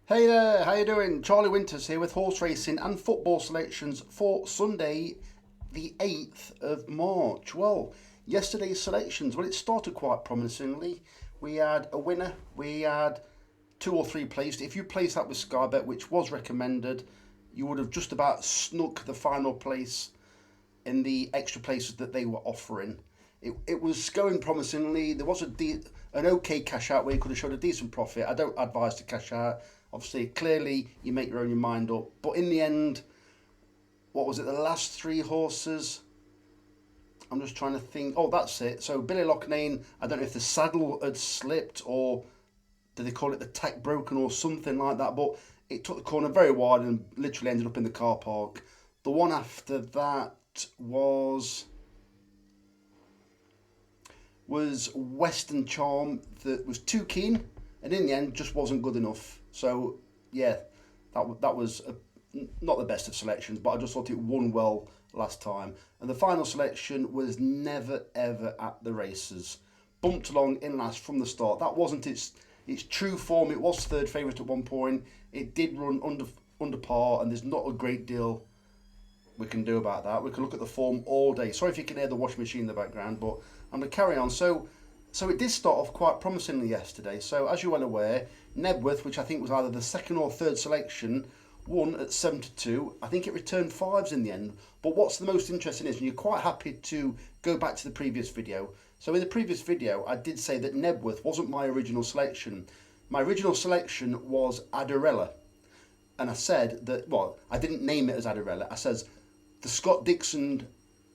Hey there, how you doing? Charlie Winters here with horse racing and football selections for Sunday, the 8th of March. Well, yesterday's selections, well, it started quite promisingly. We had a winner, we had two or three placed. If you placed that with Skybet, which was recommended, you would have just about snuck the final place in the extra places that they were offering. It was going promisingly. There was an okay cash out where you could have showed a decent profit. I don't advise to cash out. Obviously, clearly, you make your own your mind up. But in the end, what was it? The last three horses. I'm just trying to think. Oh, that's it. So Billy Loughnane. I don't know if the saddle had slipped or did they call it the tack broken or something like that. But it took the corner very wide and literally ended up in the car park. The one after that was Western Charm that was too keen and in the end just wasn't good enough. So yeah, that was not the best of selections, but I just thought it won well last time. And the final selection was Never Ever at the Races. Bumped along in last from the start. That wasn't its true form. It was third favourite at one point. It did run under par, and there's not a great deal we can do about that. We can look at the form all day. Sorry if you can hear the washing machine in the background, but I'm going to carry on. So it did start off quite promisingly yesterday. So as you're well aware, Nebworth, which I think was either the second or third selection, won at 7-2. I think it returned fives in the end. But what's the most interesting is, and you're quite happy to go back to the previous video. So in the previous video, I did say that Nebworth wasn't my original selection. My original selection was Adarella. And I said that, well, I didn't name it as Adarella. I says the Scott Dixon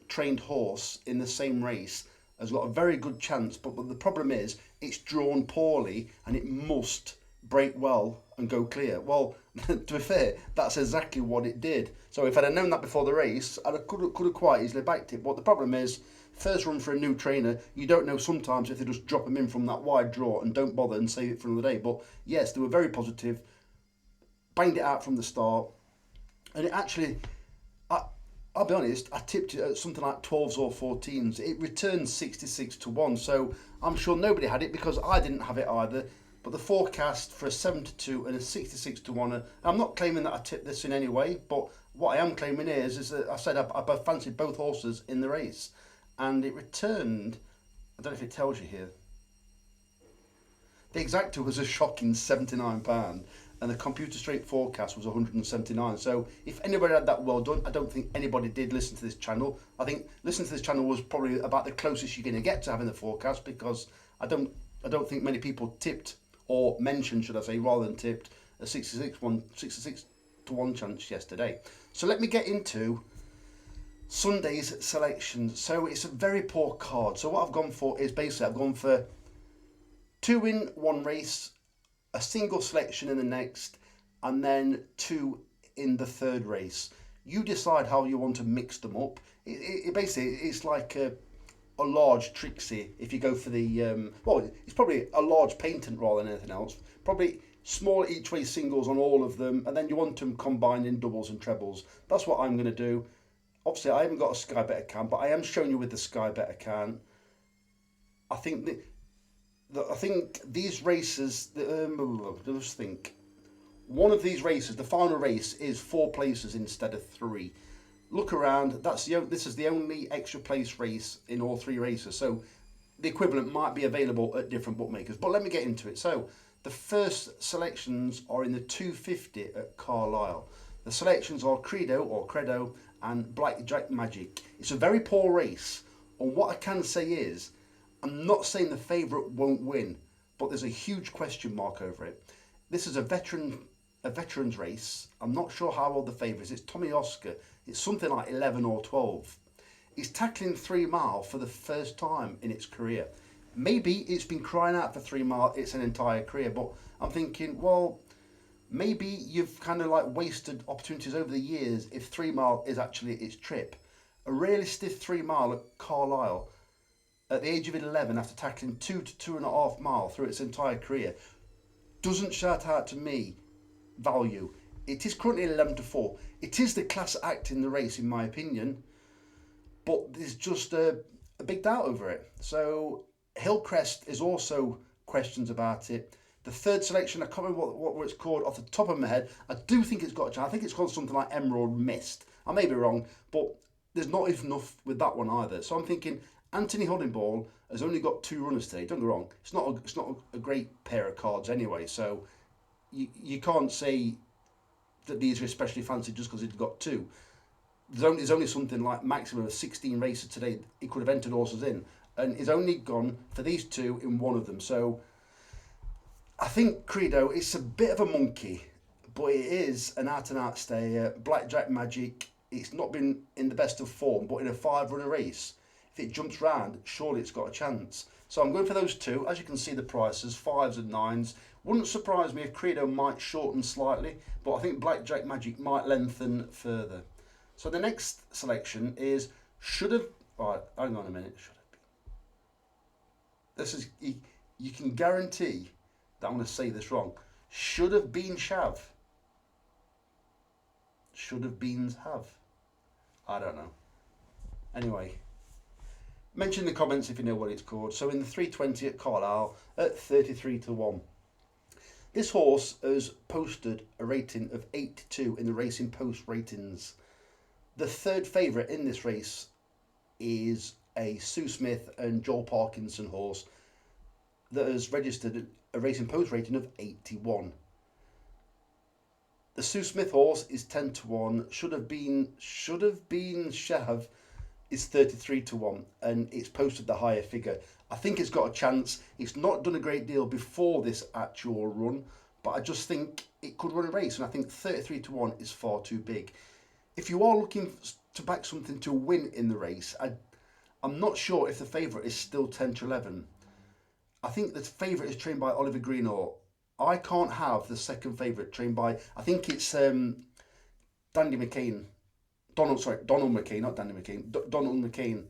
trained horse in the same race has got a very good chance, but the problem is it's drawn poorly and it must break well and go clear. Well, to be fair, that's exactly what it did. So if I'd have known that before the race, I could have quite easily backed it. But the problem is, first run for a new trainer, you don't know sometimes if they just drop them in from that wide draw and don't bother and save it for another day. But yes, they were very positive, banged it out from the start, and it actually, I'll be honest, I tipped it at something like 12s or 14s. It returned 66 to 1, so I'm sure nobody had it because I didn't have it either. But the forecast for a 7-2 and a 66 to 1, and I'm not claiming that I tipped this in any way, but what I am claiming is that I said I fancied both horses in the race, and it returned, I don't know if it tells you here, the exacta was a shocking £79, and the computer straight forecast was 179. So if anybody had that, well done. I don't think anybody did listen to this channel. I think listening to this channel was probably about the closest you're going to get to having the forecast, because I don't think many people tipped, or mentioned, should I say, rather than tipped, a 66 to 1 chance yesterday. So let me get into Sunday's selection. So it's a very poor card. So what I've gone for is basically I've gone for two in one race, a single selection in the next, and then two in the third race. You decide how you want to mix them up. It basically, it's like a large Trixie. If you go for the well, it's probably a large patent rather than anything else. Probably small each way singles on all of them, and then you want them combined in doubles and trebles. That's what I'm going to do. Obviously, I haven't got a Sky Bet account, but I am showing you with the Sky Bet account. I think I think these races, let's think. One of these races, the final race, is 4 places instead of 3. Look around. This is the only extra place race in all 3 races. So the equivalent might be available at different bookmakers. But let me get into it. So the first selections are in the 250 at Carlisle. The selections are Credo and Blackjack Magic. It's a very poor race. And what I can say is, I'm not saying the favourite won't win, but there's a huge question mark over it. This is a veterans race. I'm not sure how old the favourite is. It's Tommy Oscar. It's something like 11 or 12. It's tackling 3 mile for the first time in its career. Maybe it's been crying out for 3 mile its an entire career, but I'm thinking, well, maybe you've kind of like wasted opportunities over the years if 3 mile is actually its trip. A really stiff 3 mile at Carlisle at the age of 11, after tackling 2 to 2.5 mile through its entire career, doesn't shout out to me value. It is currently 11 to 4. It is the class act in the race, in my opinion, but there's just a big doubt over it. So Hillcrest is also questions about it. The third selection, I can't remember what it's called off the top of my head. I do think it's got a chance. I think it's called something like Emerald Mist. I may be wrong, but there's not enough with that one either. So I'm thinking Anthony Hollingbourne has only got 2 runners today. Don't get me wrong. It's not a great pair of cards anyway. So you can't say that these are especially fancied just because he's got 2. There's only something like maximum of 16 races today he could have entered horses in, and he's only gone for these 2 in one of them. So I think Credo, it's a bit of a monkey, but it is an out and out stayer. Blackjack Magic, it's not been in the best of form, but in a 5-runner race, if it jumps round, surely it's got a chance. So I'm going for those 2. As you can see, the prices, 5s and 9s. Wouldn't surprise me if Credo might shorten slightly, but I think Blackjack Magic might lengthen further. So the next selection is should have. Right, hang on a minute. Should have been. This is you can guarantee that I'm going to say this wrong. Should have been Shav. Should have been have. I don't know. Anyway, mention in the comments if you know what it's called. So in the 320 at Carlisle at 33 to 1. This horse has posted a rating of 82 in the Racing Post ratings. The third favourite in this race is a Sue Smith and Joel Parkinson horse that has registered a Racing Post rating of 81. The Sue Smith horse is 10 to 1. Should have been Shav is 33 to 1, and it's posted the higher figure. I think it's got a chance. It's not done a great deal before this actual run, but I just think it could run a race, and I think 33 to 1 is far too big. If you are looking to back something to win in the race, I'm not sure if the favourite is still 10 to 11. I think the favourite is trained by Oliver Greenall. I can't have the second favourite trained by, I think it's Dandy McCain. Donald McCain, not Dandy McCain. Donald McCain.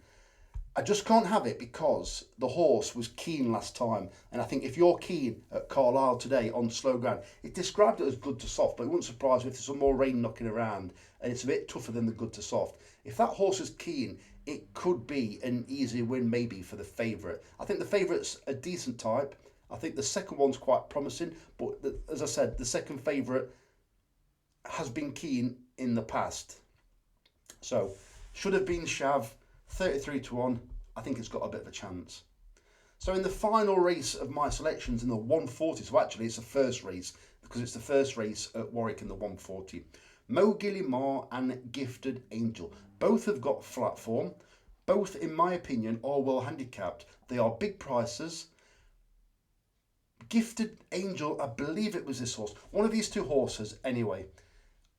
I just can't have it because the horse was keen last time. And I think if you're keen at Carlisle today on slow ground, it described it as good to soft, but it wouldn't surprise me if there's some more rain knocking around and it's a bit tougher than the good to soft. If that horse is keen, it could be an easy win maybe for the favourite. I think the favourite's a decent type. I think the second one's quite promising, but as I said, the second favourite has been keen in the past. So, should have been Shav, 33 to 1. I think it's got a bit of a chance. So in the final race of my selections in the 140, so actually it's the first race, because it's the first race at Warwick in the 140. Mo Gillimar and Gifted Angel. Both have got flat form. Both, in my opinion, are well handicapped. They are big prices. Gifted Angel, I believe it was this horse. One of these 2 horses, anyway.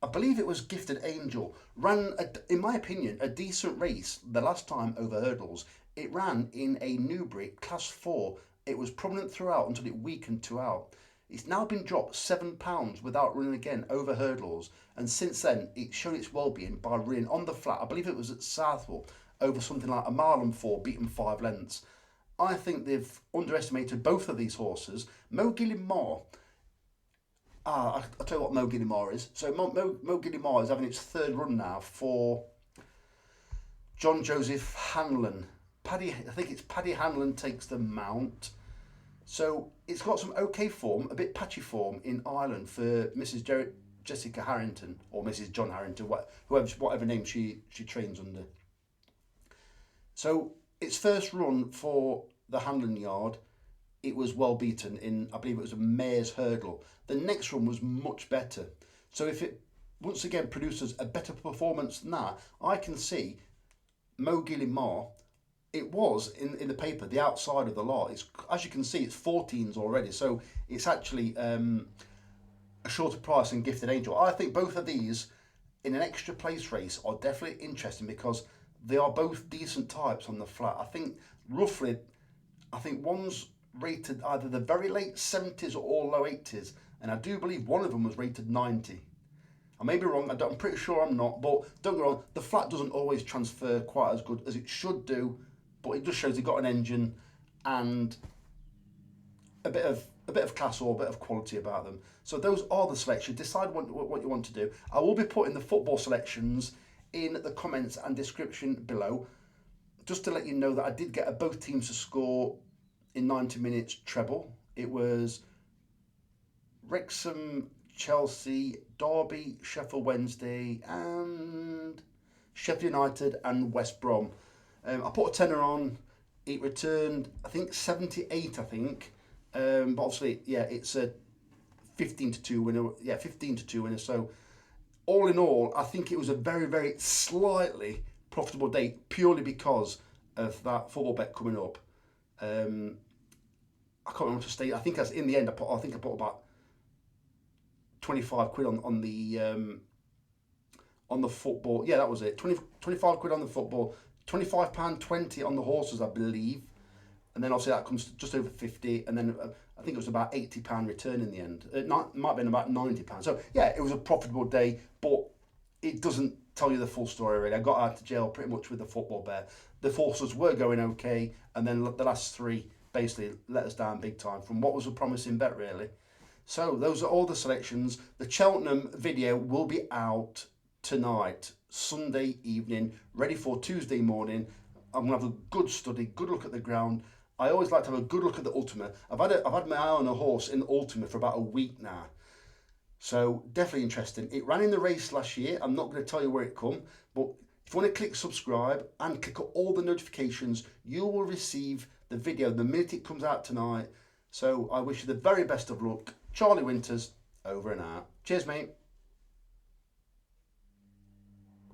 I believe it was Gifted Angel. Ran, in my opinion, a decent race the last time over hurdles. It ran in a Newbury Class 4. It was prominent throughout until it weakened throughout. It's now been dropped £7 without running again over hurdles, and since then it's shown its well-being by running on the flat. I believe it was at Southwell over something like a mile and 4, beaten 5 lengths. I think they've underestimated both of these horses. Mo Gillimar. I'll tell you what Mo Gillimar is. So Mo Gillimar is having its 3rd run now for John Joseph Hanlon. I think it's Paddy Hanlon takes the mount. So it's got some okay form, a bit patchy form in Ireland for Mrs. Jessica Harrington or Mrs. John Harrington, whatever name she trains under. So its first run for the Hanlon yard, it was well beaten in, I believe it was a mare's hurdle. The next run was much better. So if it once again produces a better performance than that, I can see Mo Gillimar. It was in the paper, the outside of the lot. It's, as you can see, it's 14s already. So it's actually a shorter price than Gifted Angel. I think both of these in an extra place race are definitely interesting because they are both decent types on the flat. I think roughly, one's rated either the very late 70s or low 80s, and I do believe one of them was rated 90. I may be wrong, I'm pretty sure I'm not, but don't get wrong, the flat doesn't always transfer quite as good as it should do, but it just shows it got an engine and a bit of class or a bit of quality about them. So those are the selections. Decide what you want to do. I will be putting the football selections in the comments and description below, just to let you know that I did get both teams to score in 90 minutes treble. It was Wrexham, Chelsea, Derby, Sheffield Wednesday, and Sheffield United and West Brom. I put a tenner on. It returned, I think, 78, I think. But obviously, yeah, it's a 15-2 winner. Yeah, 15-2 winner. So, all in all, I think it was a very, very slightly profitable day purely because of that football bet coming up. I can't remember to state. I think as in the end, I think I put about 25 quid on the football. Yeah, that was it. 25 quid on the football. £25.20 on the horses, I believe. And then obviously that comes to just over 50, and then I think it was about £80 return in the end. It might have been about £90. So yeah, it was a profitable day, but it doesn't tell you the full story really. I got out of jail pretty much with the football bet. The forces were going okay, and then the last three basically let us down big time from what was a promising bet really. So those are all the selections. The Cheltenham video will be out tonight, Sunday evening, ready for Tuesday morning. I'm gonna have a good study, good look at the ground. I always like to have a good look at the Ultima. I've had my eye on a horse in the Ultima for about a week now. So definitely interesting. It ran in the race last year. I'm not going to tell you where it come, but if you want to click subscribe and click on all the notifications, you will receive the video the minute it comes out tonight. So I wish you the very best of luck. Charlie Winters, over and out. Cheers, mate.